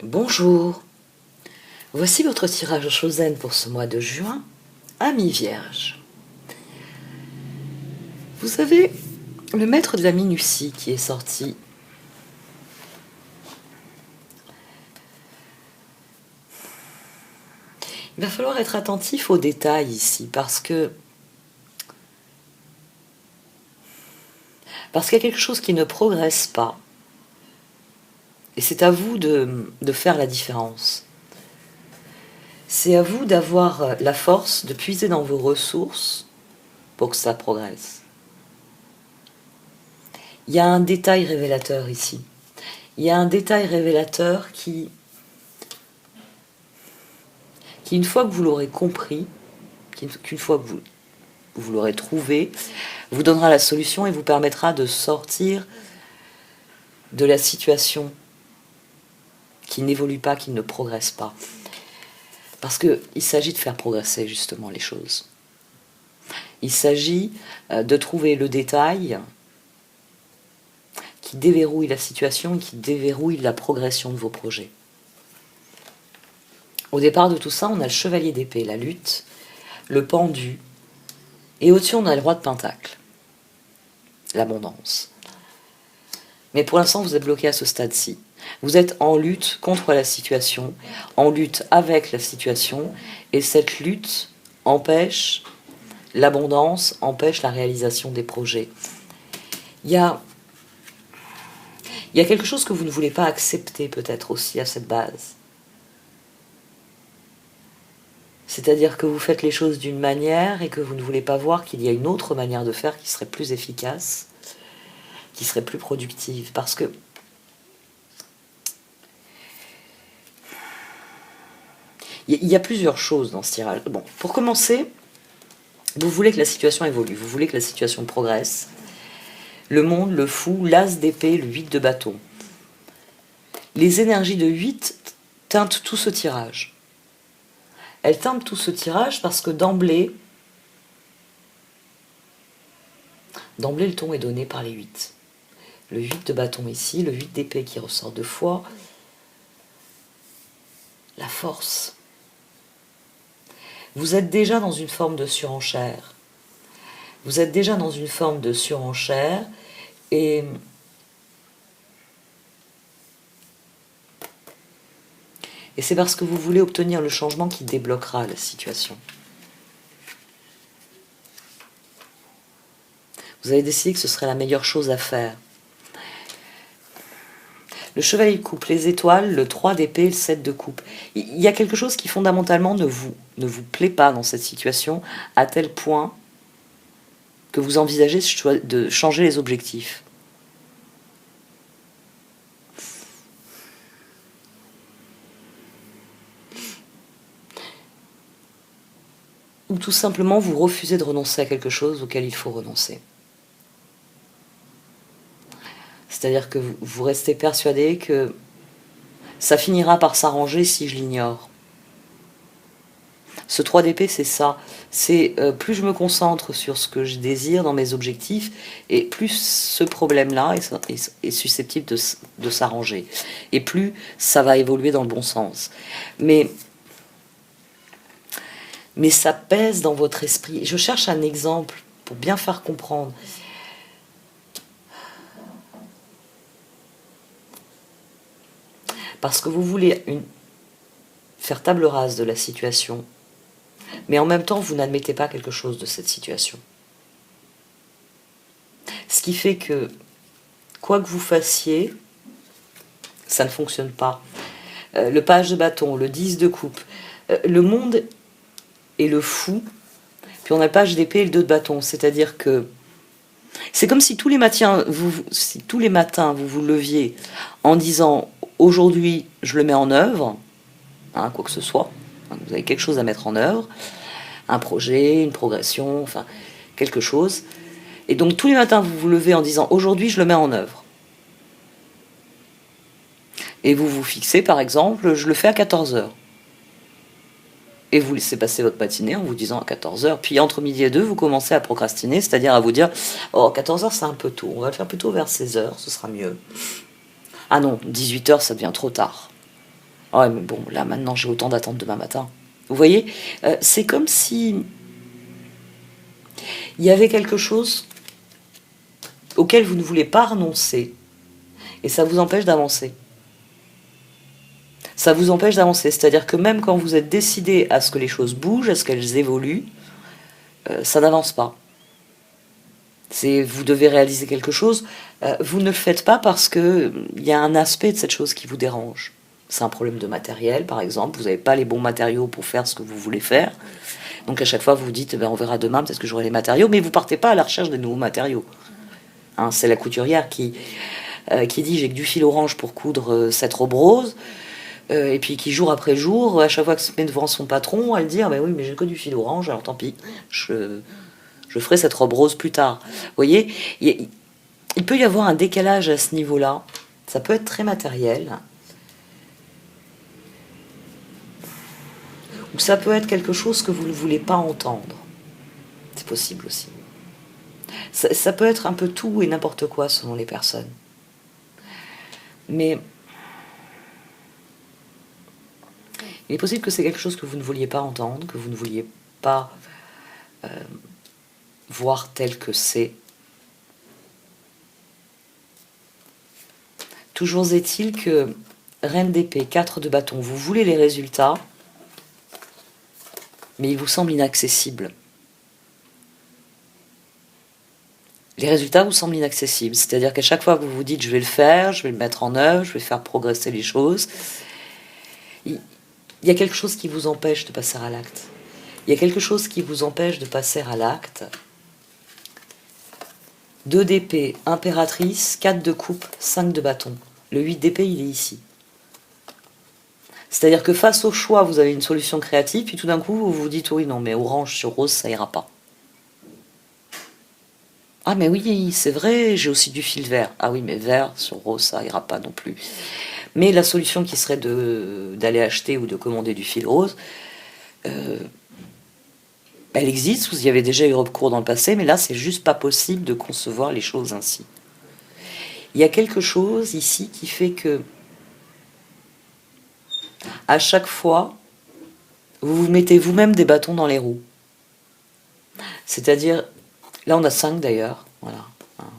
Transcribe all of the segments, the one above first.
Bonjour, voici votre tirage Chosen pour ce mois de juin, Amis Vierge. Vous avez le maître de la minutie qui est sorti. Il va falloir être attentif aux détails ici parce qu'il y a quelque chose qui ne progresse pas. Et c'est à vous de faire la différence. C'est à vous d'avoir la force de puiser dans vos ressources pour que ça progresse. Il y a un détail révélateur ici. Il y a un détail révélateur qui une fois que vous l'aurez compris, qu'une fois que vous l'aurez trouvé, vous donnera la solution et vous permettra de sortir de la situation qui n'évolue pas, qui ne progresse pas. Parce qu'il s'agit de faire progresser justement les choses. Il s'agit de trouver le détail qui déverrouille la situation et qui déverrouille la progression de vos projets. Au départ de tout ça, on a le chevalier d'épée, la lutte, le pendu, et au-dessus on a le roi de pentacle, l'abondance. Mais pour l'instant, vous êtes bloqué à ce stade-ci. Vous êtes en lutte contre la situation, en lutte avec la situation, et cette lutte empêche l'abondance, empêche la réalisation des projets. Il y a quelque chose que vous ne voulez pas accepter peut-être aussi à cette base. C'est-à-dire que vous faites les choses d'une manière et que vous ne voulez pas voir qu'il y a une autre manière de faire qui serait plus efficace, qui serait plus productive. Parce que il y a plusieurs choses dans ce tirage. Bon, pour commencer, vous voulez que la situation évolue, vous voulez que la situation progresse. Le monde, le fou, l'as d'épée, le 8 de bâton. Les énergies de 8 teintent tout ce tirage. Elles teintent tout ce tirage parce que d'emblée, le ton est donné par les 8. Le 8 de bâton ici, le 8 d'épée qui ressort 2 fois. La force. Vous êtes déjà dans une forme de surenchère. Vous êtes déjà dans une forme de surenchère et c'est parce que vous voulez obtenir le changement qui débloquera la situation. Vous avez décidé que ce serait la meilleure chose à faire. Le chevalier de coupe, les étoiles, le 3 d'épée, le 7 de coupe. Il y a quelque chose qui fondamentalement ne vous plaît pas dans cette situation, à tel point que vous envisagez de changer les objectifs. Ou tout simplement vous refusez de renoncer à quelque chose auquel il faut renoncer. C'est-à-dire que vous restez persuadé que ça finira par s'arranger si je l'ignore. Ce 3 d'épée, c'est ça. C'est plus je me concentre sur ce que je désire dans mes objectifs, et plus ce problème-là est susceptible de s'arranger. Et plus ça va évoluer dans le bon sens. Mais ça pèse dans votre esprit. Je cherche un exemple pour bien faire comprendre. Parce que vous voulez faire table rase de la situation, mais en même temps, vous n'admettez pas quelque chose de cette situation. Ce qui fait que, quoi que vous fassiez, ça ne fonctionne pas. Le page de bâton, le 10 de coupe, le monde et le fou, puis on a le page d'épée et le 2 de bâton, c'est-à-dire que c'est comme si tous les matins vous vous leviez en disant aujourd'hui je le mets en œuvre, hein, quoi que ce soit, vous avez quelque chose à mettre en œuvre, un projet, une progression, enfin quelque chose, et donc tous les matins vous vous levez en disant aujourd'hui je le mets en œuvre. Et vous vous fixez par exemple, je le fais à 14h. Et vous laissez passer votre matinée en vous disant à 14h. Puis entre midi et 2, vous commencez à procrastiner, c'est-à-dire à vous dire « Oh, 14h, c'est un peu tôt. On va le faire plutôt vers 16h, ce sera mieux. » Ah non, 18h, ça devient trop tard. Ah ouais, mais bon, là maintenant j'ai autant d'attentes demain matin. Vous voyez, c'est comme si il y avait quelque chose auquel vous ne voulez pas renoncer, et ça vous empêche d'avancer. Ça vous empêche d'avancer, c'est-à-dire que même quand vous êtes décidé à ce que les choses bougent, à ce qu'elles évoluent, ça n'avance pas. Vous devez réaliser quelque chose, vous ne le faites pas parce que il y a un aspect de cette chose qui vous dérange. C'est un problème de matériel, par exemple, vous n'avez pas les bons matériaux pour faire ce que vous voulez faire. Donc à chaque fois, vous vous dites, on verra demain, peut-être que j'aurai les matériaux, mais vous partez pas à la recherche des nouveaux matériaux. Hein, c'est la couturière qui dit, j'ai que du fil orange pour coudre cette robe rose, et puis qui jour après jour, à chaque fois que se met devant son patron, elle dit, oui, mais j'ai que du fil orange, alors tant pis, je ferai cette robe rose plus tard. Vous voyez, il peut y avoir un décalage à ce niveau-là. Ça peut être très matériel. Ou ça peut être quelque chose que vous ne voulez pas entendre. C'est possible aussi. Ça peut être un peu tout et n'importe quoi selon les personnes. Mais il est possible que c'est quelque chose que vous ne vouliez pas entendre, que vous ne vouliez pas voir tel que c'est. Toujours est-il que Reine d'épée, 4 de bâton, vous voulez les résultats, mais ils vous semblent inaccessibles. Les résultats vous semblent inaccessibles, c'est-à-dire qu'à chaque fois que vous vous dites je vais le faire, je vais le mettre en œuvre, je vais faire progresser les choses, il y a quelque chose qui vous empêche de passer à l'acte. Il y a quelque chose qui vous empêche de passer à l'acte. 2 d'épée, impératrice, 4 de coupe, 5 de bâton. Le 8 d'épée, il est ici. C'est-à-dire que face au choix, vous avez une solution créative, puis tout d'un coup, vous vous dites oui, non, mais orange sur rose, ça ira pas. Ah mais oui, c'est vrai, j'ai aussi du fil vert. Ah oui, mais vert sur rose, ça ira pas non plus. Mais la solution qui serait d'aller acheter ou de commander du fil rose, elle existe, vous y avez déjà eu recours dans le passé, mais là, c'est juste pas possible de concevoir les choses ainsi. Il y a quelque chose ici qui fait que, à chaque fois, vous vous mettez vous-même des bâtons dans les roues. C'est-à-dire, là on a 5 d'ailleurs, voilà,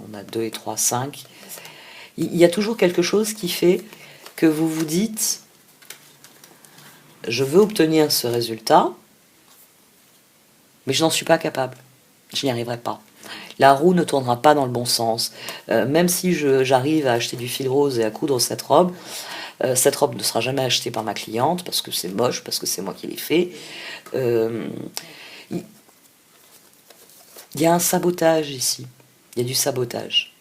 on a 2 et 3, 5. Il y a toujours quelque chose qui fait que vous vous dites, je veux obtenir ce résultat, mais je n'en suis pas capable, je n'y arriverai pas. La roue ne tournera pas dans le bon sens. Même si j'arrive à acheter du fil rose et à coudre cette robe ne sera jamais achetée par ma cliente parce que c'est moche, parce que c'est moi qui l'ai fait. Il y a un sabotage ici. Il y a du sabotage.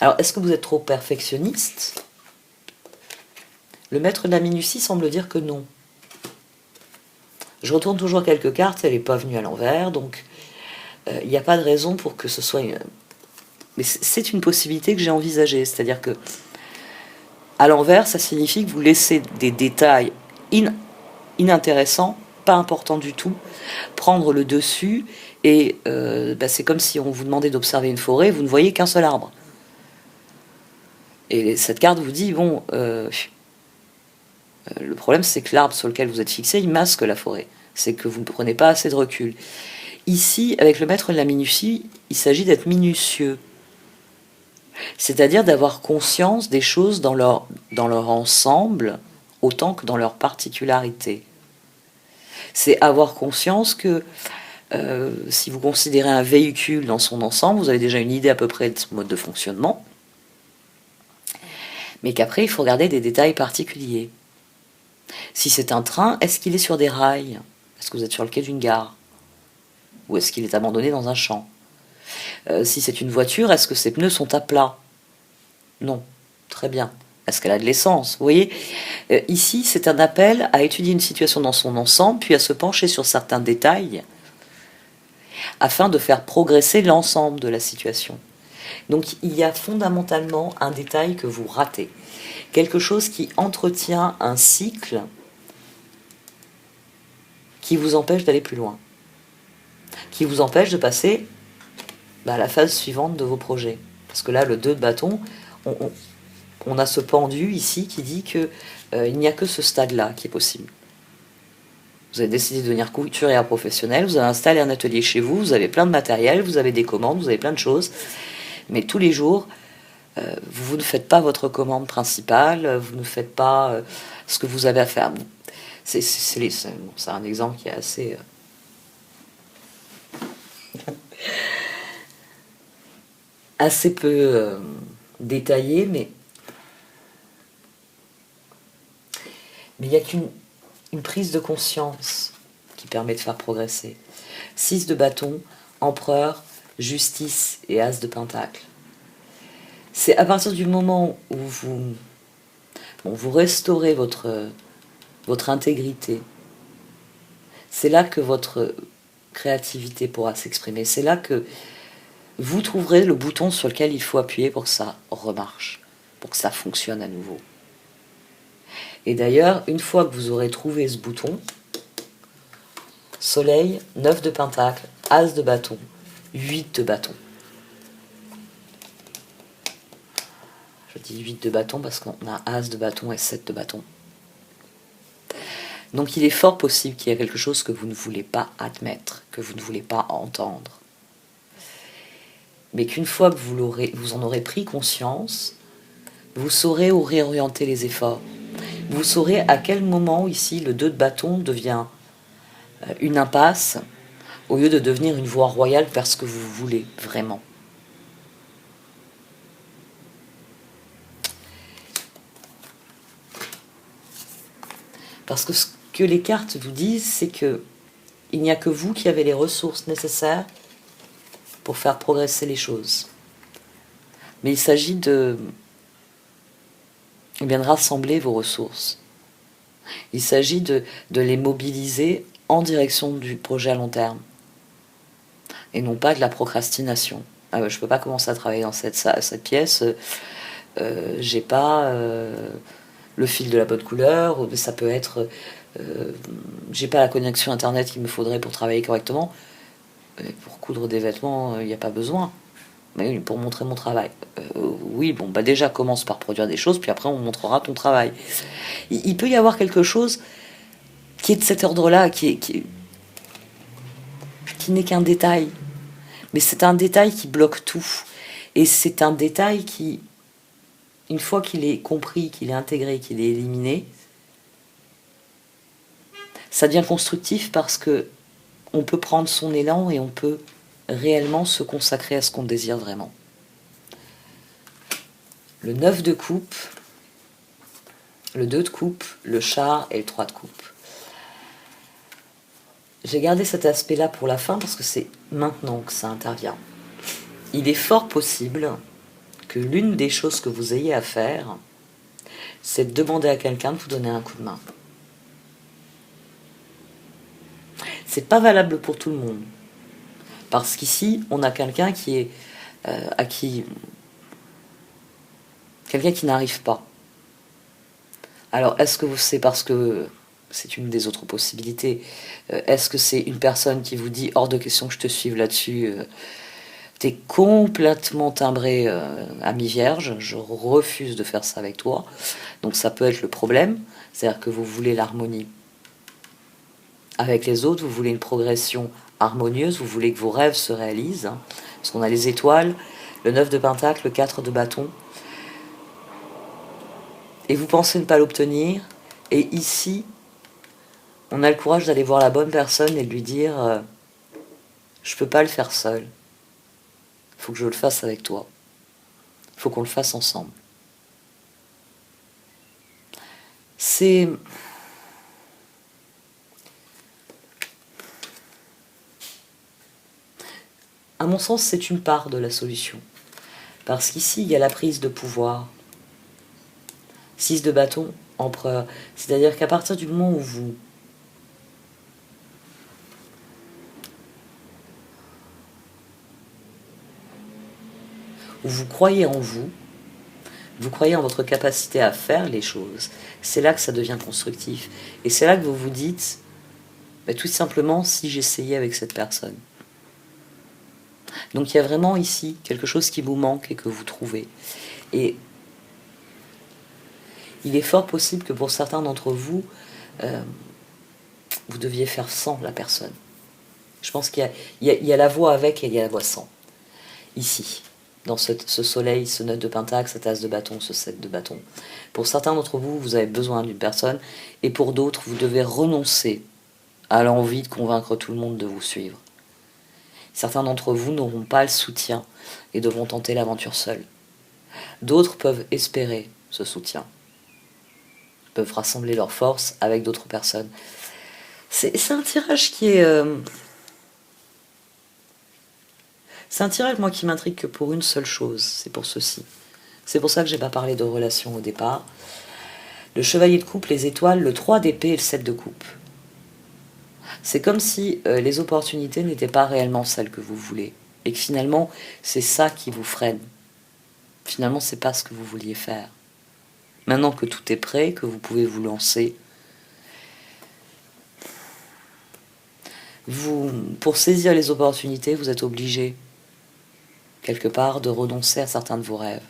Alors, est-ce que vous êtes trop perfectionniste? Le maître de la minutie semble dire que non. Je retourne toujours quelques cartes, elle n'est pas venue à l'envers, donc il n'y a pas de raison pour que ce soit... Mais c'est une possibilité que j'ai envisagée, c'est-à-dire que à l'envers, ça signifie que vous laissez des détails inintéressants, pas importants du tout, prendre le dessus, et c'est comme si on vous demandait d'observer une forêt, vous ne voyez qu'un seul arbre. Et cette carte vous dit, bon, le problème c'est que l'arbre sur lequel vous êtes fixé, il masque la forêt. C'est que vous ne prenez pas assez de recul. Ici, avec le maître de la minutie, il s'agit d'être minutieux. C'est-à-dire d'avoir conscience des choses dans leur ensemble, autant que dans leur particularité. C'est avoir conscience que si vous considérez un véhicule dans son ensemble, vous avez déjà une idée à peu près de son mode de fonctionnement, mais qu'après, il faut regarder des détails particuliers. Si c'est un train, est-ce qu'il est sur des rails? Est-ce que vous êtes sur le quai d'une gare? Ou est-ce qu'il est abandonné dans un champ? Si c'est une voiture, est-ce que ses pneus sont à plat? Non. Très bien. Est-ce qu'elle a de l'essence? Vous voyez, ici, c'est un appel à étudier une situation dans son ensemble, puis à se pencher sur certains détails, afin de faire progresser l'ensemble de la situation. Donc, il y a fondamentalement un détail que vous ratez. Quelque chose qui entretient un cycle qui vous empêche d'aller plus loin. Qui vous empêche de passer à la phase suivante de vos projets. Parce que là, le 2 de bâton, on a ce pendu ici qui dit que il n'y a que ce stade-là qui est possible. Vous avez décidé de devenir couturière professionnelle, vous avez installé un atelier chez vous, vous avez plein de matériel, vous avez des commandes, vous avez plein de choses, mais tous les jours, vous ne faites pas votre commande principale, vous ne faites pas ce que vous avez à faire. C'est un exemple qui est assez... assez peu détaillé, mais il n'y a qu'une prise de conscience qui permet de faire progresser. 6 de bâton, empereur, justice et as de pentacle. C'est à partir du moment où vous restaurez votre intégrité, c'est là que votre créativité pourra s'exprimer. C'est là que vous trouverez le bouton sur lequel il faut appuyer pour que ça remarche, pour que ça fonctionne à nouveau. Et d'ailleurs, une fois que vous aurez trouvé ce bouton, soleil, 9 de pentacle, as de bâton, 8 de bâton. Je dis 8 de bâton parce qu'on a as de bâton et 7 de bâton. Donc il est fort possible qu'il y ait quelque chose que vous ne voulez pas admettre, que vous ne voulez pas entendre. Mais qu'une fois que vous en aurez pris conscience, vous saurez où réorienter les efforts. Vous saurez à quel moment, ici, le 2 de bâton devient une impasse, au lieu de devenir une voie royale vers ce que vous voulez vraiment. Parce que ce que les cartes vous disent, c'est que il n'y a que vous qui avez les ressources nécessaires pour faire progresser les choses. Mais il s'agit de rassembler vos ressources. Il s'agit de les mobiliser en direction du projet à long terme. Et non pas de la procrastination. Je ne peux pas commencer à travailler dans cette pièce, j'ai pas le fil de la bonne couleur, ou ça peut être j'ai pas la connexion internet qu'il me faudrait pour travailler correctement. Pour coudre des vêtements, il n'y a pas besoin. Mais pour montrer mon travail. Oui, déjà commence par produire des choses, puis après on montrera ton travail. Il peut y avoir quelque chose qui est de cet ordre-là, qui n'est qu'un détail. Mais c'est un détail qui bloque tout. Et c'est un détail qui, une fois qu'il est compris, qu'il est intégré, qu'il est éliminé, ça devient constructif parce que on peut prendre son élan et on peut réellement se consacrer à ce qu'on désire vraiment. Le 9 de coupe, le 2 de coupe, le char et le 3 de coupe. J'ai gardé cet aspect-là pour la fin parce que c'est maintenant que ça intervient. Il est fort possible que l'une des choses que vous ayez à faire, c'est de demander à quelqu'un de vous donner un coup de main. C'est pas valable pour tout le monde. Parce qu'ici, on a quelqu'un qui est quelqu'un qui n'arrive pas. Alors, est-ce que c'est parce que c'est une des autres possibilités? Est-ce que c'est une personne qui vous dit hors de question que je te suive là-dessus? T'es complètement timbré à mi-vierge, je refuse de faire ça avec toi. Donc ça peut être le problème, c'est-à-dire que vous voulez l'harmonie avec les autres, vous voulez une progression harmonieuse, vous voulez que vos rêves se réalisent, hein, parce qu'on a les étoiles, le 9 de pentacle, le 4 de bâton, et vous pensez ne pas l'obtenir, et ici, on a le courage d'aller voir la bonne personne et de lui dire je peux pas le faire seul, il faut que je le fasse avec toi, il faut qu'on le fasse ensemble. C'est... À mon sens, c'est une part de la solution. Parce qu'ici, il y a la prise de pouvoir. 6 de bâton, empereur. C'est-à-dire qu'à partir du moment où vous croyez en vous croyez en votre capacité à faire les choses, c'est là que ça devient constructif. Et c'est là que vous vous dites, tout simplement, si j'essayais avec cette personne. Donc il y a vraiment ici quelque chose qui vous manque et que vous trouvez. Et Il est fort possible que pour certains d'entre vous, vous deviez faire sans la personne. Je pense qu'il y a la voix avec et il y a la voix sans. Ici, dans ce soleil, ce 9 de pentacle, cette as de bâton, ce 7 de bâton. Pour certains d'entre vous, vous avez besoin d'une personne, et pour d'autres, vous devez renoncer à l'envie de convaincre tout le monde de vous suivre. Certains d'entre vous n'auront pas le soutien et devront tenter l'aventure seuls. D'autres peuvent espérer ce soutien, peuvent rassembler leurs forces avec d'autres personnes. C'est un tirage qui est... c'est un tirage, moi, qui m'intrigue que pour une seule chose, c'est pour ceci. C'est pour ça que j'ai pas parlé de relation au départ. Le chevalier de coupe, les étoiles, le 3 d'épée et le 7 de coupe. C'est comme si les opportunités n'étaient pas réellement celles que vous voulez. Et que finalement, c'est ça qui vous freine. Finalement, c'est pas ce que vous vouliez faire. Maintenant que tout est prêt, que vous pouvez vous lancer, pour saisir les opportunités, vous êtes obligé, quelque part, de renoncer à certains de vos rêves.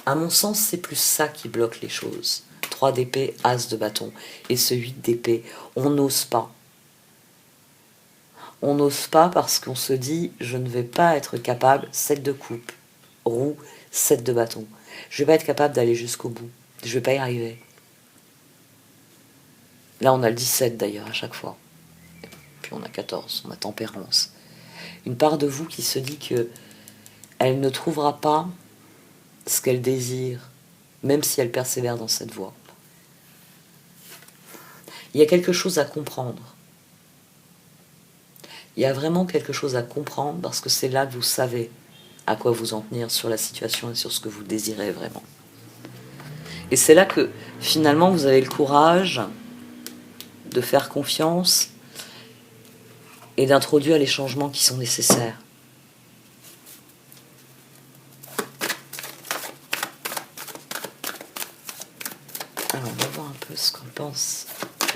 À mon sens, c'est plus ça qui bloque les choses. 3 d'épée, as de bâton. Et ce 8 d'épée, on n'ose pas. On n'ose pas parce qu'on se dit, je ne vais pas être capable, 7 de coupe, roue, 7 de bâton. Je ne vais pas être capable d'aller jusqu'au bout. Je ne vais pas y arriver. Là, on a le 17 d'ailleurs à chaque fois. Et puis on a 14, on a tempérance. Une part de vous qui se dit que elle ne trouvera pas ce qu'elle désire, même si elle persévère dans cette voie. Il y a quelque chose à comprendre. Il y a vraiment quelque chose à comprendre parce que c'est là que vous savez à quoi vous en tenir sur la situation et sur ce que vous désirez vraiment. Et c'est là que finalement vous avez le courage de faire confiance et d'introduire les changements qui sont nécessaires. Alors on va voir un peu ce qu'on pense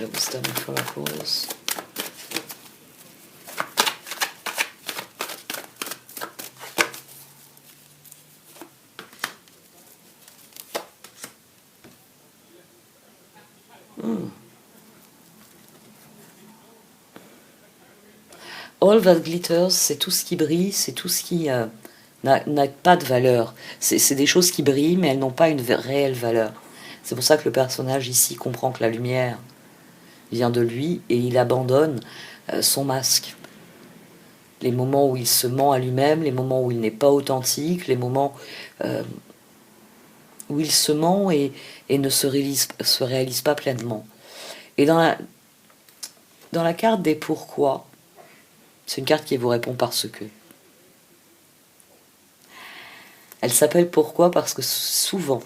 de Wisdom of Oracles. All that glitters, c'est tout ce qui brille, c'est tout ce qui n'a pas de valeur. C'est des choses qui brillent, mais elles n'ont pas une réelle valeur. C'est pour ça que le personnage ici comprend que la lumière vient de lui et il abandonne son masque. Les moments où il se ment à lui-même, les moments où il n'est pas authentique, les moments où il se ment et ne se réalise pas pleinement. Et dans la carte des pourquoi, c'est une carte qui vous répond parce que. Elle s'appelle pourquoi parce que souvent,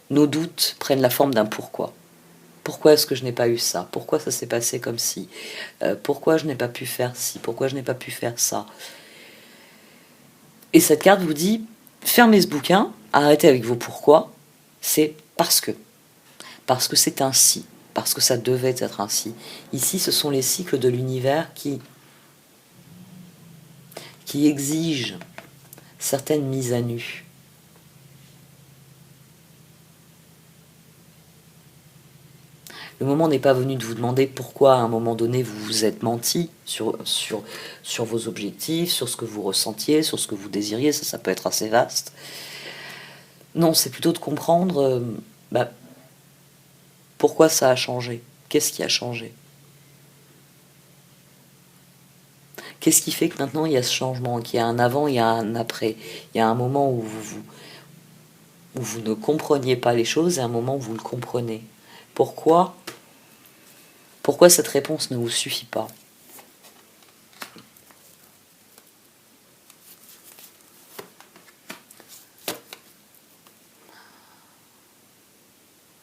nos doutes prennent la forme d'un pourquoi. Pourquoi est-ce que je n'ai pas eu ça? Pourquoi ça s'est passé comme ci? Pourquoi je n'ai pas pu faire ci? Pourquoi je n'ai pas pu faire ça? Et cette carte vous dit, fermez ce bouquin, arrêtez avec vos pourquoi, c'est parce que. Parce que c'est ainsi. Parce que ça devait être ainsi. Ici, ce sont les cycles de l'univers qui exigent certaines mises à nu. Le moment n'est pas venu de vous demander pourquoi à un moment donné vous vous êtes menti sur vos objectifs, sur ce que vous ressentiez, sur ce que vous désiriez, ça peut être assez vaste. Non, c'est plutôt de comprendre pourquoi ça a changé. Qu'est-ce qui a changé? Qu'est-ce qui fait que maintenant il y a ce changement, qu'il y a un avant, il y a un après? Il y a un moment où vous ne compreniez pas les choses et un moment où vous le comprenez. Pourquoi cette réponse ne vous suffit pas?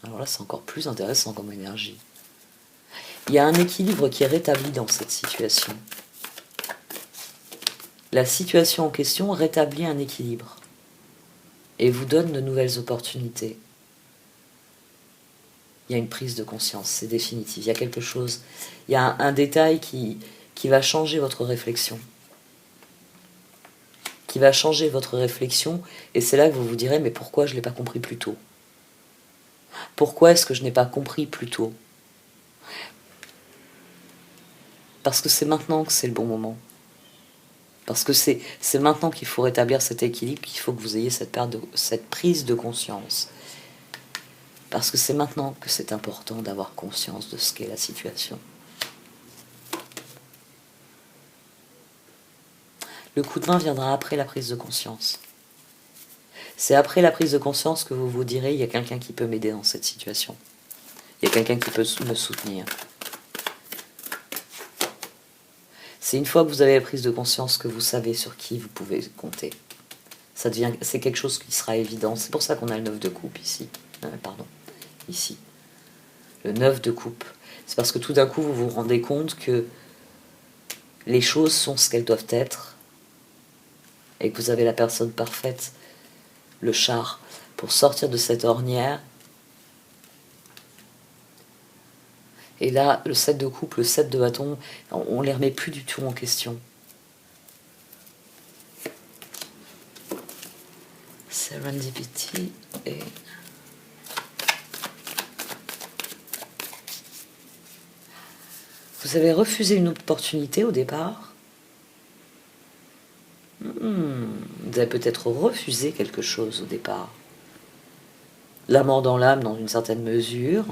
Alors là, c'est encore plus intéressant comme énergie. Il y a un équilibre qui est rétabli dans cette situation. La situation en question rétablit un équilibre et vous donne de nouvelles opportunités. Il y a une prise de conscience, c'est définitif. Il y a quelque chose, il y a un détail qui va changer votre réflexion. qui va changer votre réflexion, et c'est là que vous vous direz, mais pourquoi je ne l'ai pas compris plus tôt? Pourquoi est-ce que je n'ai pas compris plus tôt? Parce que c'est maintenant que c'est le bon moment. Parce que c'est maintenant qu'il faut rétablir cet équilibre, qu'il faut que vous ayez cette prise de conscience. Parce que c'est maintenant que c'est important d'avoir conscience de ce qu'est la situation. Le coup de main viendra après la prise de conscience. C'est après la prise de conscience que vous vous direz, il y a quelqu'un qui peut m'aider dans cette situation. Il y a quelqu'un qui peut me soutenir. C'est une fois que vous avez la prise de conscience que vous savez sur qui vous pouvez compter. C'est quelque chose qui sera évident. C'est pour ça qu'on a le 9 de coupe ici. Ici. Le 9 de coupe. C'est parce que tout d'un coup, vous vous rendez compte que les choses sont ce qu'elles doivent être et que vous avez la personne parfaite, le char, pour sortir de cette ornière. Et là, le 7 de coupe, le 7 de bâton, on ne les remet plus du tout en question. Serendipity et... Vous avez refusé une opportunité au départ. Vous avez peut-être refusé quelque chose au départ. La mort dans l'âme, dans une certaine mesure.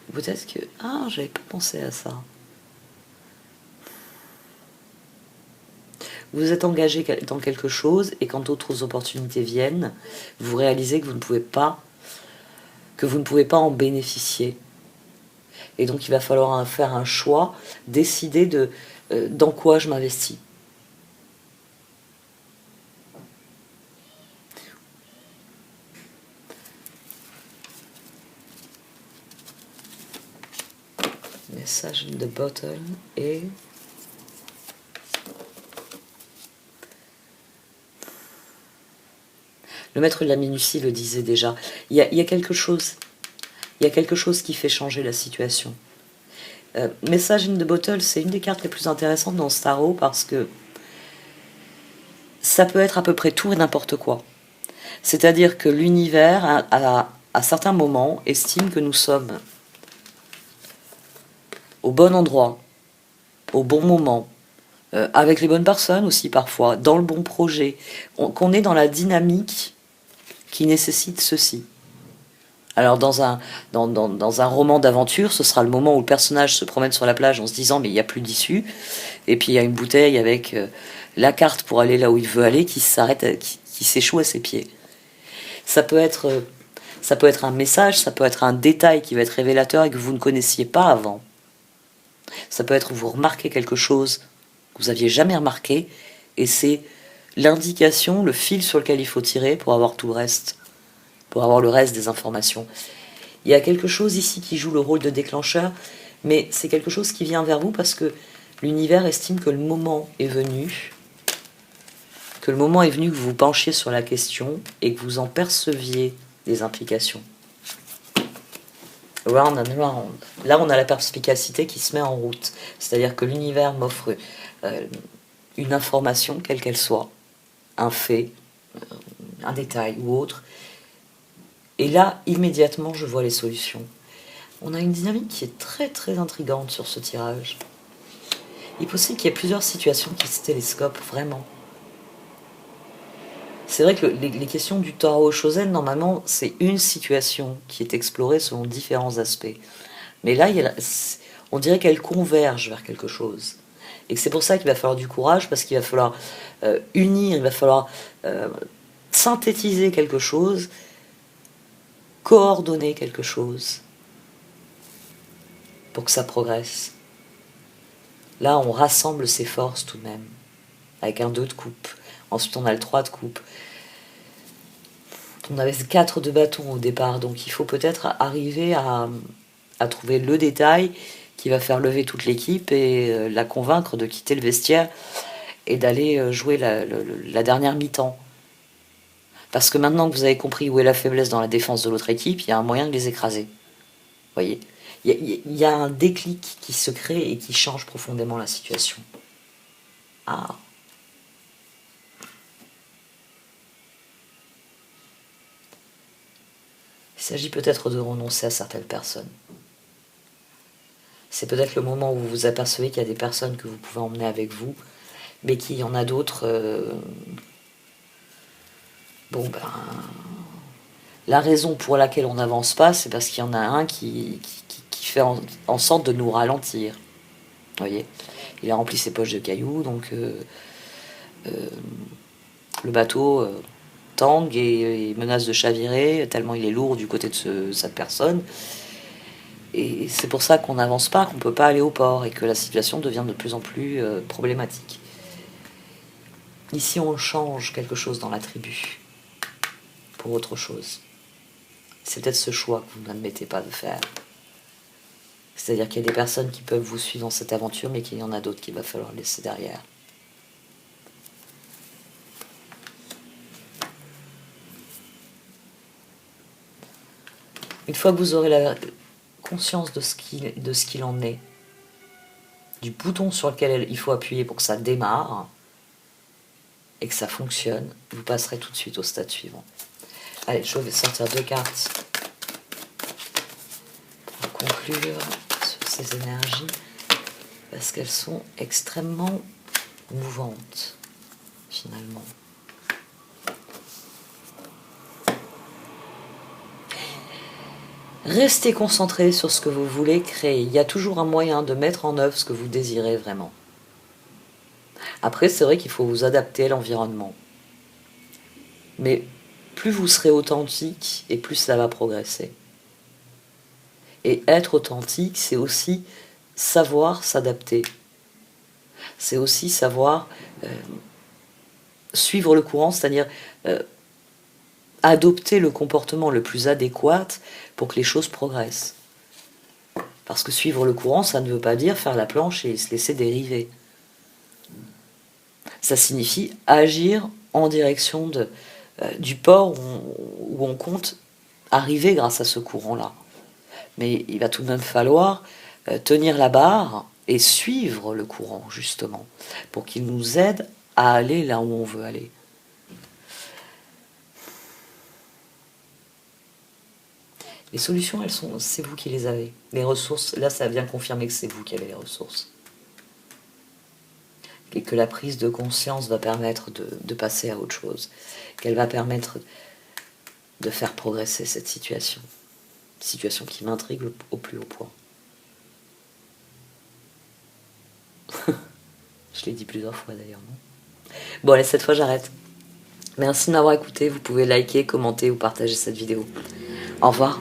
Ou peut-être que... Ah, j'avais pas pensé à ça. Vous êtes engagé dans quelque chose et quand d'autres opportunités viennent, vous réalisez que vous ne pouvez pas en bénéficier. Et donc il va falloir faire un choix, décider de dans quoi je m'investis. Message in the bottle et... Le maître de la minutie le disait déjà. Il y a quelque chose. Il y a quelque chose qui fait changer la situation. Message in the bottle, c'est une des cartes les plus intéressantes dans ce tarot parce que ça peut être à peu près tout et n'importe quoi. C'est-à-dire que l'univers, à certains moments, estime que nous sommes au bon endroit, au bon moment, avec les bonnes personnes aussi parfois, dans le bon projet, qu'on est dans la dynamique qui nécessite ceci. Alors dans un roman d'aventure, ce sera le moment où le personnage se promène sur la plage en se disant mais il n'y a plus d'issue, et puis il y a une bouteille avec la carte pour aller là où il veut aller qui s'arrête, qui s'échoue à ses pieds. Ça peut être un message, ça peut être un détail qui va être révélateur et que vous ne connaissiez pas avant. Ça peut être vous remarquez quelque chose que vous n'aviez jamais remarqué, et c'est l'indication, le fil sur lequel il faut tirer pour avoir tout le reste, pour avoir le reste des informations. Il y a quelque chose ici qui joue le rôle de déclencheur, mais c'est quelque chose qui vient vers vous parce que l'univers estime que le moment est venu, que vous vous penchiez sur la question et que vous en perceviez des implications. Round and round. Là, on a la perspicacité qui se met en route. C'est-à-dire que l'univers m'offre une information, quelle qu'elle soit, un fait, un détail ou autre. Et là, immédiatement, je vois les solutions. On a une dynamique qui est très très intrigante sur ce tirage. Il est possible qu'il y ait plusieurs situations qui se télescopent, vraiment. C'est vrai que les questions du tarot Shozen, normalement, c'est une situation qui est explorée selon différents aspects. Mais là, on dirait qu'elle converge vers quelque chose. Et que c'est pour ça qu'il va falloir du courage, parce qu'il va falloir unir, il va falloir synthétiser quelque chose, coordonner quelque chose, pour que ça progresse. Là, on rassemble ses forces tout de même, avec un 2 de coupe. Ensuite, on a le 3 de coupe. On avait 4 de bâton au départ, donc il faut peut-être arriver à trouver le détail qui va faire lever toute l'équipe et la convaincre de quitter le vestiaire et d'aller jouer la dernière mi-temps. Parce que maintenant que vous avez compris où est la faiblesse dans la défense de l'autre équipe, il y a un moyen de les écraser. Voyez, Il y a un déclic qui se crée et qui change profondément la situation. Ah. Il s'agit peut-être de renoncer à certaines personnes. C'est peut-être le moment où vous vous apercevez qu'il y a des personnes que vous pouvez emmener avec vous, mais qu'il y en a d'autres... Bon, ben... La raison pour laquelle on n'avance pas, c'est parce qu'il y en a un qui fait en sorte de nous ralentir. Vous voyez, il a rempli ses poches de cailloux, donc le bateau tangue et menace de chavirer, tellement il est lourd du côté de cette personne. Et c'est pour ça qu'on n'avance pas, qu'on ne peut pas aller au port, et que la situation devient de plus en plus problématique. Ici, on change quelque chose dans la tribu, pour autre chose. C'est peut-être ce choix que vous n'admettez pas de faire. C'est-à-dire qu'il y a des personnes qui peuvent vous suivre dans cette aventure, mais qu'il y en a d'autres qu'il va falloir laisser derrière. Une fois que vous aurez la conscience de ce qu'il en est, du bouton sur lequel il faut appuyer pour que ça démarre, et que ça fonctionne, vous passerez tout de suite au stade suivant. Allez, je vais sortir 2 cartes pour conclure sur ces énergies, parce qu'elles sont extrêmement mouvantes, finalement. Restez concentré sur ce que vous voulez créer. Il y a toujours un moyen de mettre en œuvre ce que vous désirez vraiment. Après, c'est vrai qu'il faut vous adapter à l'environnement. Mais plus vous serez authentique, et plus ça va progresser. Et être authentique, c'est aussi savoir s'adapter. C'est aussi savoir suivre le courant, c'est-à-dire adopter le comportement le plus adéquat pour que les choses progressent. Parce que suivre le courant, ça ne veut pas dire faire la planche et se laisser dériver. Ça signifie agir en direction du port où on compte arriver grâce à ce courant-là. Mais il va tout de même falloir tenir la barre et suivre le courant, justement, pour qu'il nous aide à aller là où on veut aller. Les solutions, c'est vous qui les avez. Les ressources, là, ça vient confirmer que c'est vous qui avez les ressources. Et que la prise de conscience va permettre de passer à autre chose. Qu'elle va permettre de faire progresser cette situation. Situation qui m'intrigue au plus haut point. Je l'ai dit plusieurs fois d'ailleurs, non ? Bon, allez, cette fois j'arrête. Merci de m'avoir écouté. Vous pouvez liker, commenter ou partager cette vidéo. Au revoir.